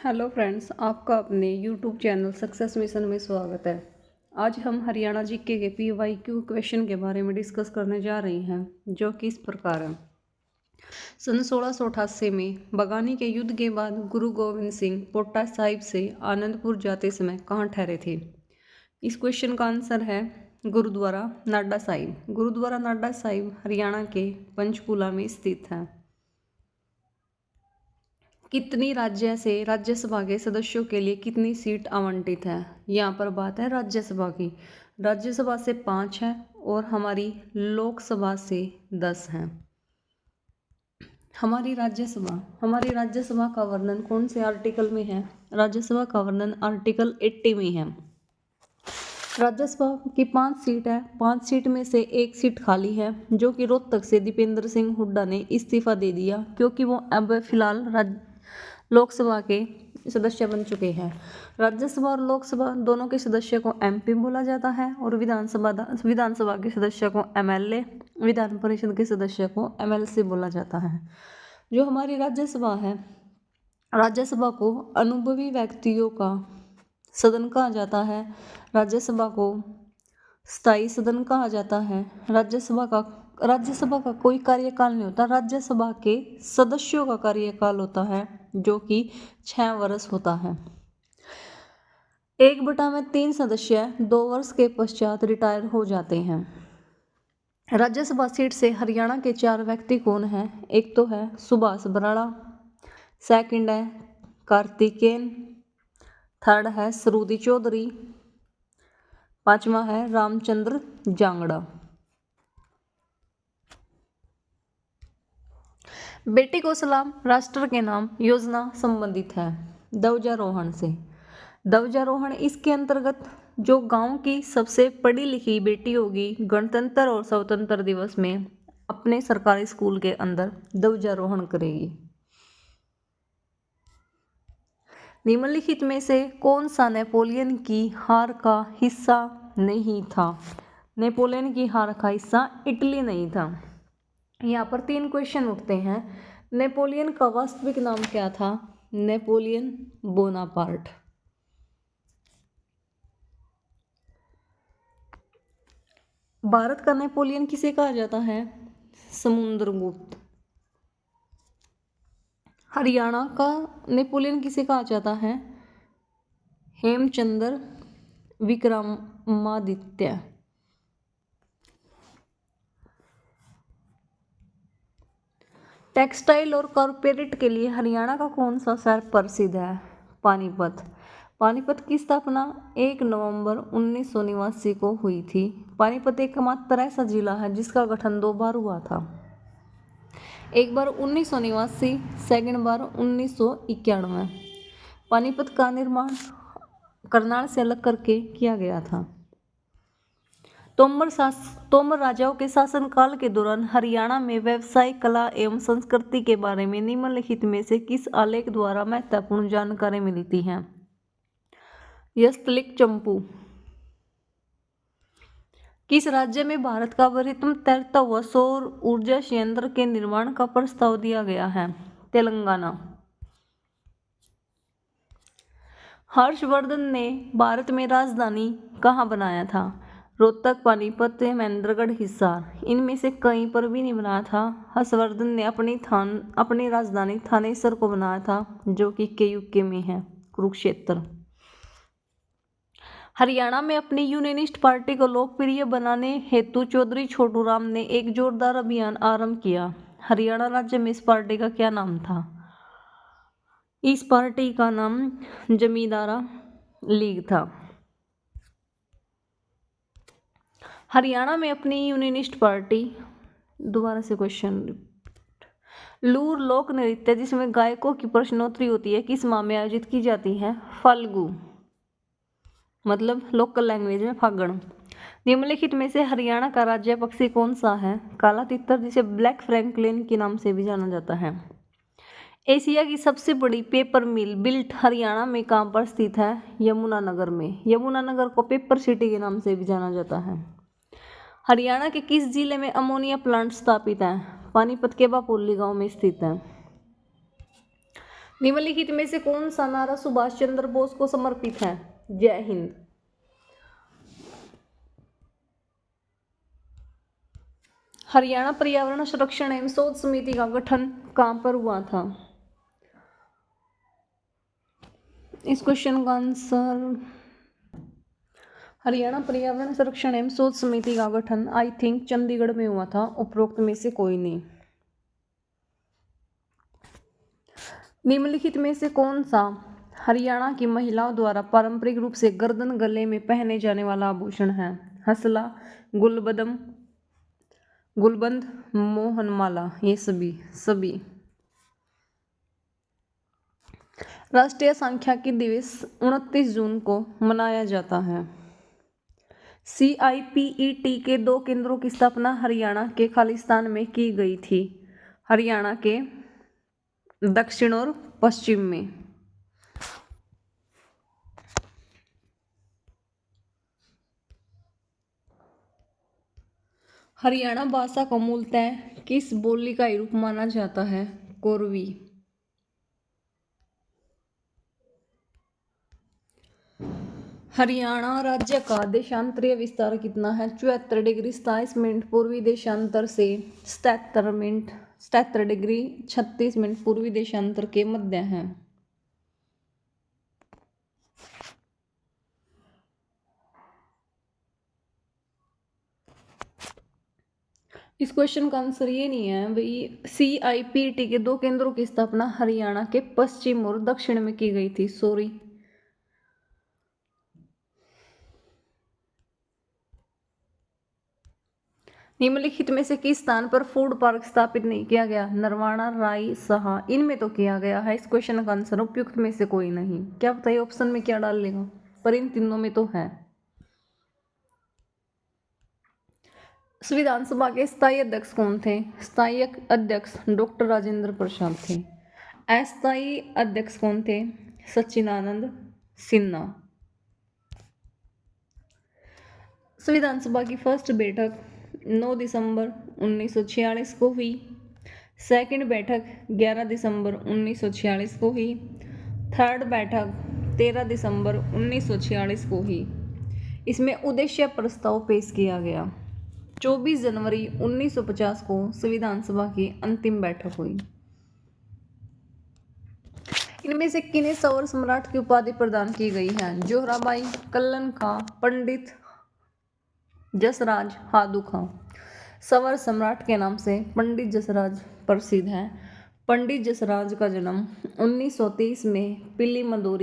Hello friends, आपका अपने YouTube channel success mission में स्वागत है। आज हम हरियाणा जीके के PYQ क्वेश्चन के बारे में डिस्कस करने जा रहे हैं, जो कि इस प्रकार है। सन 1688 में बगानी के युद्ध के बाद गुरु गोविंद सिंह पोटा साहिब से आनंदपुर जाते समय कहाँ ठहरे थे? इस क्वेश्चन का आंसर है गुरुद्वारा नाडा साहिब। गुरुद्वारा नाडा साहिब हरियाणा के पंचकूला में स्थित है। कितनी राज्य से राज्यसभा के सदस्यों के लिए कितनी सीट आवंटित है? यहाँ पर बात है राज्यसभा की। राज्यसभा से 5 है और हमारी लोकसभा से 10 है। हमारी राज्यसभा का वर्णन कौन से आर्टिकल में है? राज्यसभा का वर्णन आर्टिकल 80 में है। राज्यसभा की 5 सीट है। 5 सीट में से एक सीट खाली है, जो कि रोहतक से दीपेंद्र सिंह हुड्डा ने इस्तीफा दे दिया, क्योंकि वो अब फिलहाल लोकसभा के सदस्य बन चुके हैं। राज्यसभा और लोकसभा दोनों के सदस्य को MP बोला जाता है और विधानसभा के सदस्य को MLA, विधान परिषद के सदस्य को MLC बोला जाता है। जो हमारी राज्यसभा है, राज्यसभा को अनुभवी व्यक्तियों का सदन कहा जाता है। राज्यसभा को स्थायी सदन कहा जाता है। राज्यसभा का कोई कार्यकाल नहीं होता। राज्यसभा के सदस्यों का कार्यकाल होता है, जो कि 6 वर्ष होता है। 1/3 सदस्य 2 वर्ष के पश्चात रिटायर हो जाते हैं। राज्यसभा सीट से हरियाणा के 4 व्यक्ति कौन हैं? एक तो है सुभाष बराड़ा, सेकंड है कार्तिकेयन, थर्ड है सरूदी चौधरी, 5वां है रामचंद्र जांगड़ा। बेटी को सलाम राष्ट्र के नाम योजना संबंधित है ध्वजारोहण से। ध्वजारोहण इसके अंतर्गत जो गांव की सबसे पढ़ी लिखी बेटी होगी, गणतंत्र और स्वतंत्र दिवस में अपने सरकारी स्कूल के अंदर ध्वजारोहण करेगी। निम्नलिखित में से कौन सा नेपोलियन की हार का हिस्सा नहीं था? नेपोलियन की हार का हिस्सा इटली नहीं था। यहाँ पर 3 क्वेश्चन उठते हैं। नेपोलियन का वास्तविक नाम क्या था? Napoleon Bonaparte. भारत का नेपोलियन किसे कहा जाता है? समुद्रगुप्त। हरियाणा का नेपोलियन किसे कहा जाता है? हेमचंद्र विक्रमादित्य। टेक्सटाइल और कॉरपोरेट के लिए हरियाणा का कौन सा शहर प्रसिद्ध है? पानीपत। पानीपत की स्थापना 1 नवंबर 1989 को हुई थी। पानीपत एकमात्र ऐसा जिला है जिसका गठन 2 बार हुआ था। एक बार 1989, सेकंड बार 1991। पानीपत का निर्माण करनाल से अलग करके किया गया था। तोमर राजाओं के शासनकाल के दौरान हरियाणा में व्यवसाय, कला एवं संस्कृति के बारे में निम्नलिखित में से किस आलेख द्वारा महत्वपूर्ण जानकारी मिलती है? यस्तलिक चंपू। किस राज्य में भारत का वृहत्तम तैरता हुआ सौर ऊर्जा संयंत्र के निर्माण का प्रस्ताव दिया गया है? तेलंगाना। हर्षवर्धन ने भारत में राजधानी कहाँ बनाया था? रोहतक, पानीपत, महेंद्रगढ़, हिसार। इनमें से कहीं पर भी नहीं बनाया था। हर्षवर्धन ने अपनी राजधानी थानेसर को बनाया था, जो कि KUK में है, कुरुक्षेत्र। हरियाणा में अपनी यूनियनिस्ट पार्टी को लोकप्रिय बनाने हेतु चौधरी छोटू राम ने एक जोरदार अभियान आरंभ किया। हरियाणा राज्य में इस पार्टी का क्या नाम था? इस पार्टी का नाम जमींदारा लीग था। हरियाणा में अपनी यूनियनिस्ट पार्टी, दोबारा से क्वेश्चन, लूर लोक नृत्य जिसमें गायकों की प्रश्नोत्तरी होती है, किस माह में आयोजित की जाती है? फाल्गु, मतलब लोकल लैंग्वेज में फागण। निम्नलिखित में से हरियाणा का राज्य पक्षी कौन सा है? काला तितर, जिसे ब्लैक फ्रैंकलिन के नाम से भी जाना जाता है। एशिया की सबसे बड़ी पेपर मिल बिल्ट हरियाणा में कहाँ पर स्थित है? यमुनानगर में। यमुनानगर को पेपर सिटी के नाम से भी जाना जाता है। हरियाणा के किस जिले में अमोनिया प्लांट स्थापित है? पानीपत के बापोली गांव में स्थित है। निम्नलिखित में से कौन सा नारा सुभाष चंद्र बोस को समर्पित है? जय हिंद। हरियाणा पर्यावरण संरक्षण एवं शोध समिति का गठन कहां पर हुआ था? इस क्वेश्चन का आंसर, हरियाणा पर्यावरण संरक्षण एवं शोध समिति का गठन आई थिंक चंडीगढ़ में हुआ था, उपरोक्त में से कोई नहीं। निम्नलिखित में से कौन सा हरियाणा की महिलाओं द्वारा पारंपरिक रूप से गर्दन गले में पहने जाने वाला आभूषण है? हसला, गुलबंद, मोहनमाला, ये सभी। राष्ट्रीय सांख्यिकी दिवस 29 जून को मनाया जाता है। CIPET के 2 केंद्रों की स्थापना हरियाणा के खालिस्तान में की गई थी, हरियाणा के दक्षिण और पश्चिम में। हरियाणा भाषा को मूलतः किस बोली का रूप माना जाता है? कोरवी। हरियाणा राज्य का देशांतरीय विस्तार कितना है? 74 डिग्री 27 मिनट पूर्वी देशांतर से 77 डिग्री 36 मिनट पूर्वी देशांतर के मध्य है। इस क्वेश्चन का आंसर ये नहीं है भाई। CIPET के 2 केंद्रों की स्थापना हरियाणा के पश्चिम और दक्षिण में की गई थी, सॉरी। निम्नलिखित में से किस स्थान पर फूड पार्क स्थापित नहीं किया गया? नरवाना, राई, सहा, इनमें तो किया गया है। इस क्वेश्चन का आंसर उपयुक्त में से कोई नहीं। क्या बताइए ऑप्शन में क्या डाल लेगा, पर इन तीनों में तो है। संविधान सभा के स्थायी अध्यक्ष कौन थे? स्थायी अध्यक्ष डॉक्टर राजेंद्र प्रसाद थे। अस्थायी अध्यक्ष कौन थे? सच्चिदानंद सिन्हा। संविधान सभा की फर्स्ट बैठक 9 दिसंबर 1946 को हुई। सेकंड बैठक 11 दिसंबर 1946 को हुई। थर्ड बैठक 13 दिसंबर 1946 को हुई। इसमें उद्देश्य प्रस्ताव पेश किया गया। 24 जनवरी 1950 को संविधान सभा की अंतिम बैठक हुई। इनमें से किन्हें सौर सम्राट की उपाधि प्रदान की गई है? जोहराबाई, कल्लन खां, पंडित जसराज, हादू खां। सवर सम्राट के नाम से पंडित जसराज प्रसिद्ध हैं। पंडित जसराज का जन्म 1930 में पिली मदोरी